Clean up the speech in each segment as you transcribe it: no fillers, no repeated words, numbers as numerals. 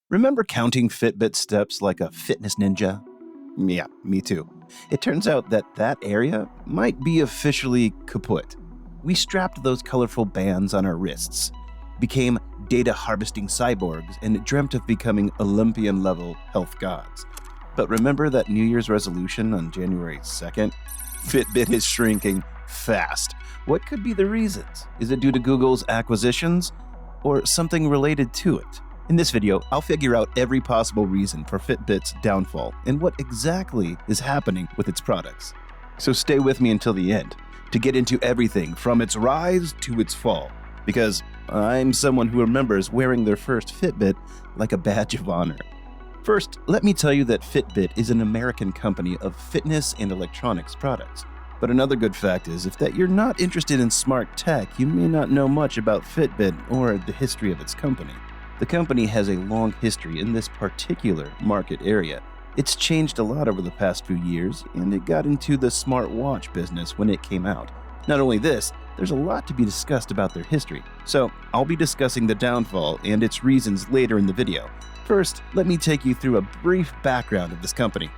Remember counting Fitbit steps like a fitness ninja? Yeah, me too. It turns out that area might be officially kaput. We strapped those colorful bands on our wrists, became data harvesting cyborgs, and dreamt of becoming Olympian-level health gods. But remember that New Year's resolution on January 2nd? Fitbit is shrinking fast. What could be the reasons? Is it due to Google's acquisitions or something related to it? In this video, I'll figure out every possible reason for Fitbit's downfall and what exactly is happening with its products. So stay with me until the end to get into everything from its rise to its fall, because I'm someone who remembers wearing their first Fitbit like a badge of honor. First, let me tell you that Fitbit is an American company of fitness and electronics products. But another good fact is that you're not interested in smart tech, you may not know much about Fitbit or the history of its company. The company has a long history in this particular market area. It's changed a lot over the past few years, and it got into the smartwatch business when it came out. Not only this, there's a lot to be discussed about their history, so I'll be discussing the downfall and its reasons later in the video. First, let me take you through a brief background of this company.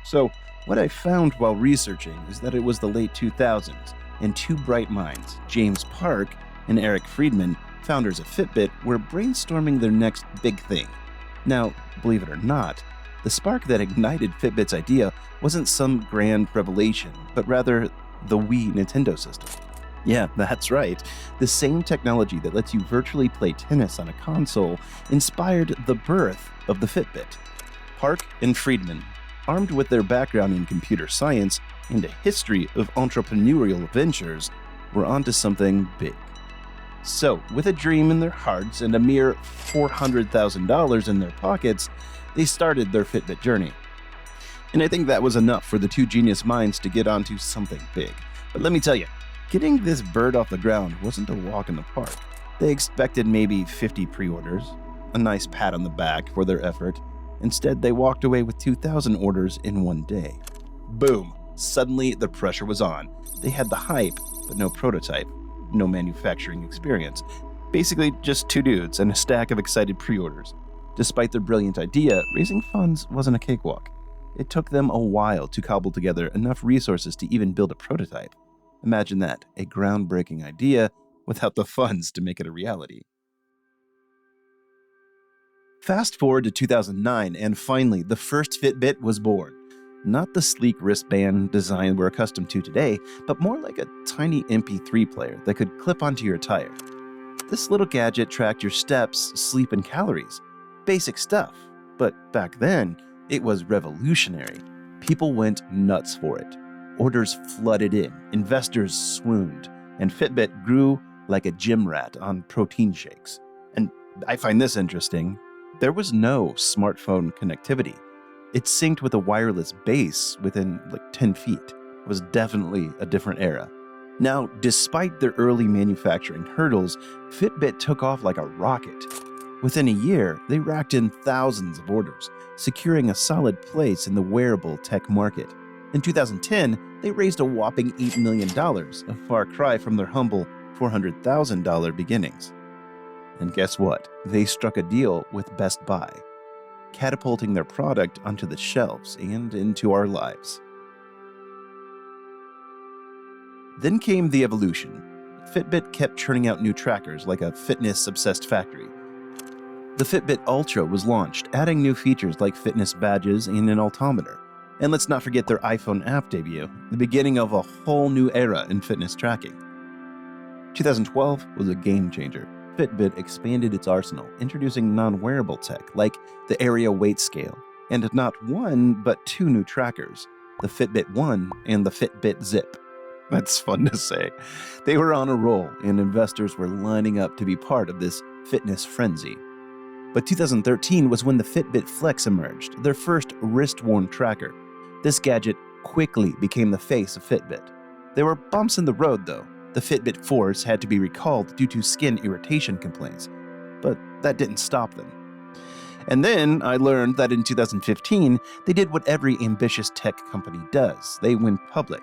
So, what I found while researching is that it was the late 2000s, and two bright minds, James Park and Eric Friedman, founders of Fitbit, were brainstorming their next big thing. Now, believe it or not, the spark that ignited Fitbit's idea wasn't some grand revelation, but rather the Wii Nintendo system. Yeah, that's right. The same technology that lets you virtually play tennis on a console inspired the birth of the Fitbit. Park and Friedman, armed with their background in computer science and a history of entrepreneurial ventures, were onto something big. So, with a dream in their hearts and a mere $400,000 in their pockets, they started their Fitbit journey. And I think that was enough for the two genius minds to get onto something big. But let me tell you, getting this bird off the ground wasn't a walk in the park. They expected maybe 50 pre-orders, a nice pat on the back for their effort. Instead, they walked away with 2,000 orders in one day. Boom! Suddenly, the pressure was on. They had the hype, but no prototype. No manufacturing experience. Basically, just two dudes and a stack of excited pre-orders. Despite their brilliant idea, raising funds wasn't a cakewalk. It took them a while to cobble together enough resources to even build a prototype. Imagine that, a groundbreaking idea without the funds to make it a reality. Fast forward to 2009, and finally, the first Fitbit was born. Not the sleek wristband design we're accustomed to today, but more like a tiny MP3 player that could clip onto your tire. This little gadget tracked your steps, sleep, and calories. Basic stuff. But back then, it was revolutionary. People went nuts for it. Orders flooded in, investors swooned, and Fitbit grew like a gym rat on protein shakes. And I find this interesting. There was no smartphone connectivity. It synced with a wireless base within 10 feet. It was definitely a different era. Now, despite their early manufacturing hurdles, Fitbit took off like a rocket. Within a year, they racked in thousands of orders, securing a solid place in the wearable tech market. In 2010, they raised a whopping $8 million, a far cry from their humble $400,000 beginnings. And guess what? They struck a deal with Best Buy, catapulting their product onto the shelves and into our lives. Then came the evolution. Fitbit kept churning out new trackers like a fitness-obsessed factory. The Fitbit Ultra was launched, adding new features like fitness badges and an altimeter. And let's not forget their iPhone app debut, the beginning of a whole new era in fitness tracking. 2012 was a game changer. Fitbit expanded its arsenal, introducing non-wearable tech like the Area Weight Scale, and not one, but two new trackers, the Fitbit One and the Fitbit Zip. That's fun to say. They were on a roll, and investors were lining up to be part of this fitness frenzy. But 2013 was when the Fitbit Flex emerged, their first wrist-worn tracker. This gadget quickly became the face of Fitbit. There were bumps in the road, though. The Fitbit Force had to be recalled due to skin irritation complaints, but that didn't stop them. And then I learned that in 2015, they did what every ambitious tech company does. They went public.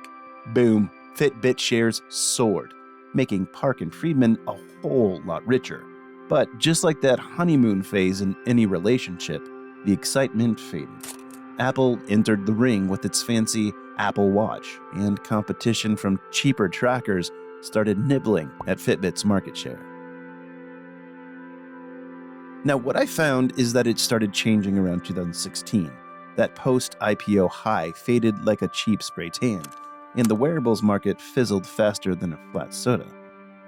Boom, Fitbit shares soared, making Park and Friedman a whole lot richer. But just like that honeymoon phase in any relationship, the excitement faded. Apple entered the ring with its fancy Apple Watch, and competition from cheaper trackers started nibbling at Fitbit's market share. Now, what I found is that it started changing around 2016. That post-IPO high faded like a cheap spray tan, and the wearables market fizzled faster than a flat soda.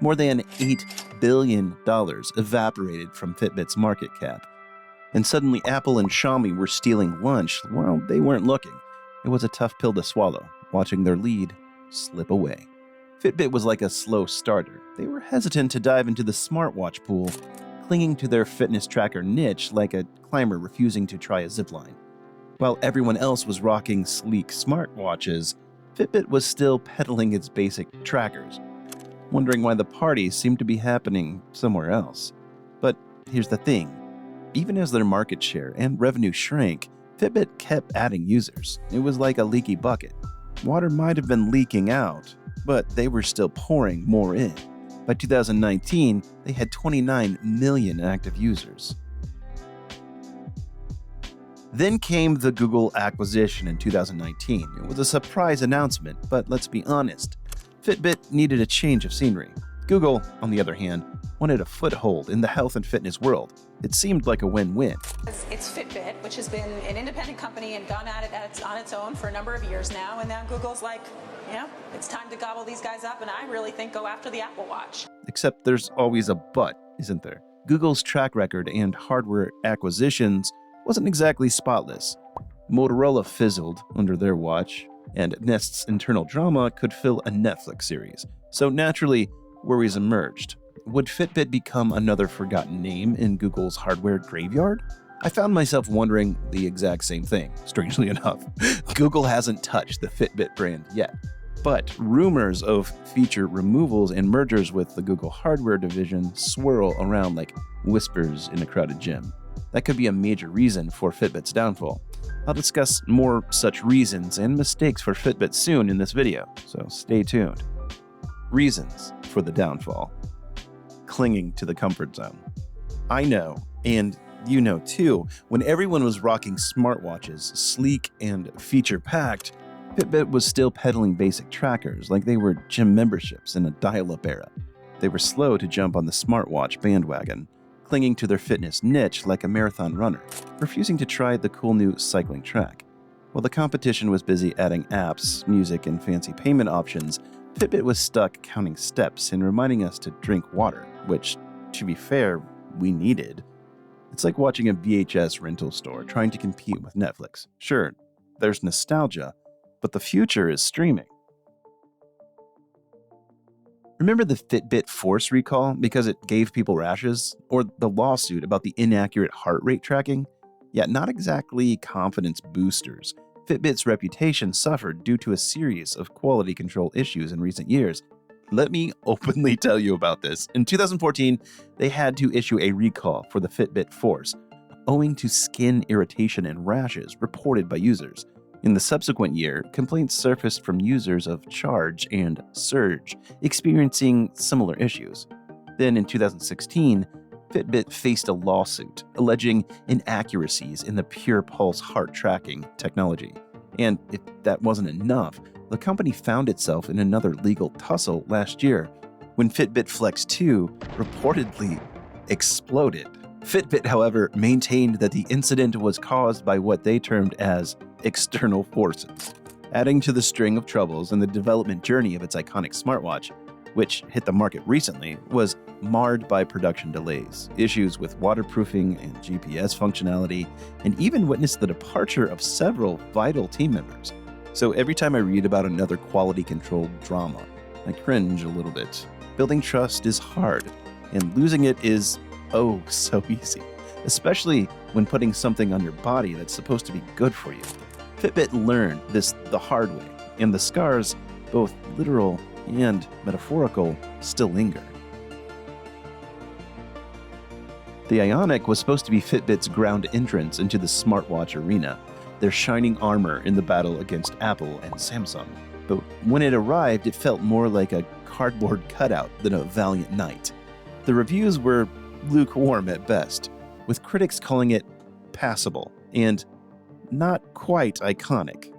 More than $8 billion evaporated from Fitbit's market cap. And suddenly Apple and Xiaomi were stealing lunch while they weren't looking. It was a tough pill to swallow, watching their lead slip away. Fitbit was like a slow starter. They were hesitant to dive into the smartwatch pool, clinging to their fitness tracker niche like a climber refusing to try a zipline. While everyone else was rocking sleek smartwatches, Fitbit was still peddling its basic trackers, wondering why the party seemed to be happening somewhere else. But here's the thing. Even as their market share and revenue shrank, Fitbit kept adding users. It was like a leaky bucket. Water might have been leaking out, but they were still pouring more in. By 2019, they had 29 million active users. Then came the Google acquisition in 2019. It was a surprise announcement, but let's be honest, Fitbit needed a change of scenery. Google, on the other hand, wanted a foothold in the health and fitness world. It seemed like a win-win. It's Fitbit, which has been an independent company and gone at it on its own for a number of years now, and now Google's like, it's time to gobble these guys up, and I really think go after the Apple Watch. Except there's always a but, isn't there? Google's track record and hardware acquisitions wasn't exactly spotless. Motorola fizzled under their watch, and Nest's internal drama could fill a Netflix series. So naturally, worries emerged. Would Fitbit become another forgotten name in Google's hardware graveyard? I found myself wondering the exact same thing, strangely enough. Google hasn't touched the Fitbit brand yet. But rumors of feature removals and mergers with the Google hardware division swirl around like whispers in a crowded gym. That could be a major reason for Fitbit's downfall. I'll discuss more such reasons and mistakes for Fitbit soon in this video, so stay tuned. Reasons for the downfall. Clinging to the comfort zone. I know, and you know too, when everyone was rocking smartwatches, sleek and feature-packed, Fitbit was still peddling basic trackers like they were gym memberships in a dial-up era. They were slow to jump on the smartwatch bandwagon, clinging to their fitness niche like a marathon runner, refusing to try the cool new cycling track. While the competition was busy adding apps, music, and fancy payment options, Fitbit was stuck counting steps and reminding us to drink water, which, to be fair, we needed. It's like watching a VHS rental store trying to compete with Netflix. Sure, there's nostalgia, but the future is streaming. Remember the Fitbit Force recall because it gave people rashes? Or the lawsuit about the inaccurate heart rate tracking? Yeah, not exactly confidence boosters. Fitbit's reputation suffered due to a series of quality control issues in recent years. Let me openly tell you about this. In 2014, they had to issue a recall for the Fitbit Force, owing to skin irritation and rashes reported by users. In the subsequent year, complaints surfaced from users of Charge and Surge, experiencing similar issues. Then in 2016, Fitbit faced a lawsuit alleging inaccuracies in the Pure Pulse heart tracking technology. And if that wasn't enough, the company found itself in another legal tussle last year when Fitbit Flex 2 reportedly exploded. Fitbit, however, maintained that the incident was caused by what they termed as external forces. Adding to the string of troubles in the development journey of its iconic smartwatch, which hit the market recently, was marred by production delays, issues with waterproofing and GPS functionality, and even witnessed the departure of several vital team members. So every time I read about another quality control drama, I cringe a little bit. Building trust is hard, and losing it is oh so easy, especially when putting something on your body that's supposed to be good for you. Fitbit learned this the hard way, and the scars, both literal and metaphorical, still linger. The Ionic was supposed to be Fitbit's ground entrance into the smartwatch arena, their shining armor in the battle against Apple and Samsung. But when it arrived, it felt more like a cardboard cutout than a valiant knight. The reviews were lukewarm at best, with critics calling it passable and not quite iconic.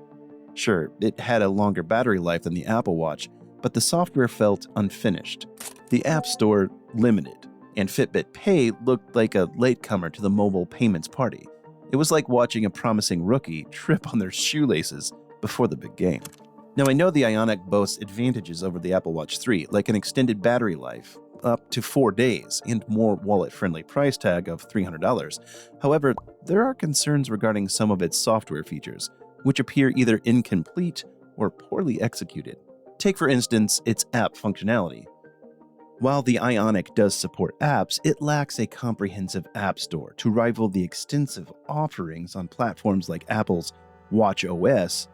Sure, it had a longer battery life than the Apple Watch, but the software felt unfinished, the App Store limited, and Fitbit Pay looked like a latecomer to the mobile payments party. It was like watching a promising rookie trip on their shoelaces before the big game. Now, I know the Ionic boasts advantages over the Apple Watch 3, like an extended battery life, up to 4 days, and more wallet-friendly price tag of $300. However, there are concerns regarding some of its software features, which appear either incomplete or poorly executed. Take, for instance, its app functionality. While the Ionic does support apps, it lacks a comprehensive app store to rival the extensive offerings on platforms like Apple's Watch OS,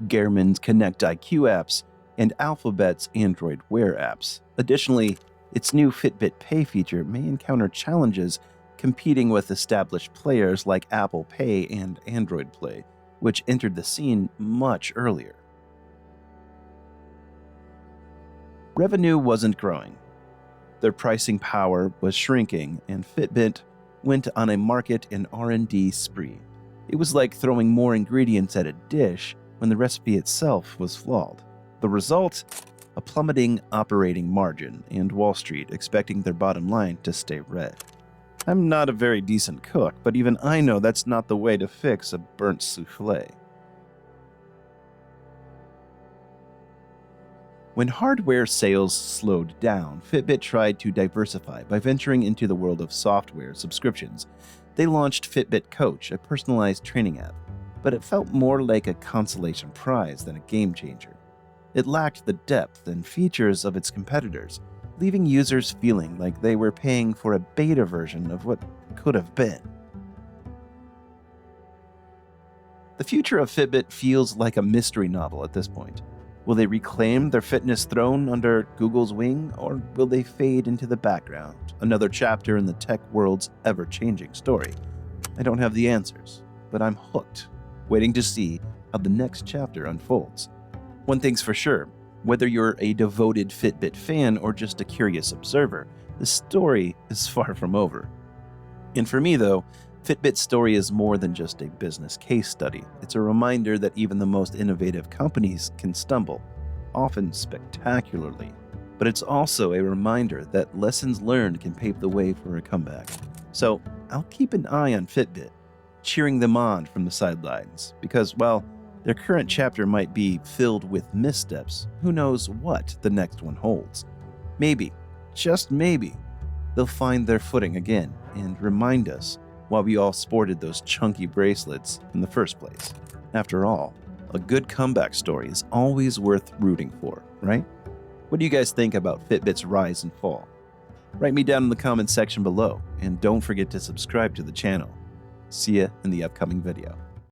Garmin's Connect IQ apps, and Alphabet's Android Wear apps. Additionally, its new Fitbit Pay feature may encounter challenges competing with established players like Apple Pay and Android Play, which entered the scene much earlier. Revenue wasn't growing. Their pricing power was shrinking, and Fitbit went on a market and R&D spree. It was like throwing more ingredients at a dish when the recipe itself was flawed. The result? A plummeting operating margin, and Wall Street expecting their bottom line to stay red. I'm not a very decent cook, but even I know that's not the way to fix a burnt souffle. When hardware sales slowed down, Fitbit tried to diversify by venturing into the world of software subscriptions. They launched Fitbit Coach, a personalized training app, but it felt more like a consolation prize than a game changer. It lacked the depth and features of its competitors, leaving users feeling like they were paying for a beta version of what could have been. The future of Fitbit feels like a mystery novel at this point. Will they reclaim their fitness throne under Google's wing, or will they fade into the background, another chapter in the tech world's ever-changing story? I don't have the answers, but I'm hooked, waiting to see how the next chapter unfolds. One thing's for sure, whether you're a devoted Fitbit fan or just a curious observer, the story is far from over. And for me, though, Fitbit's story is more than just a business case study. It's a reminder that even the most innovative companies can stumble, often spectacularly. But it's also a reminder that lessons learned can pave the way for a comeback. So I'll keep an eye on Fitbit, cheering them on from the sidelines, because while their current chapter might be filled with missteps, who knows what the next one holds. Maybe, just maybe, they'll find their footing again and remind us why we all sported those chunky bracelets in the first place. After all, a good comeback story is always worth rooting for, right? What do you guys think about Fitbit's rise and fall? Write me down in the comments section below, and don't forget to subscribe to the channel. See ya in the upcoming video.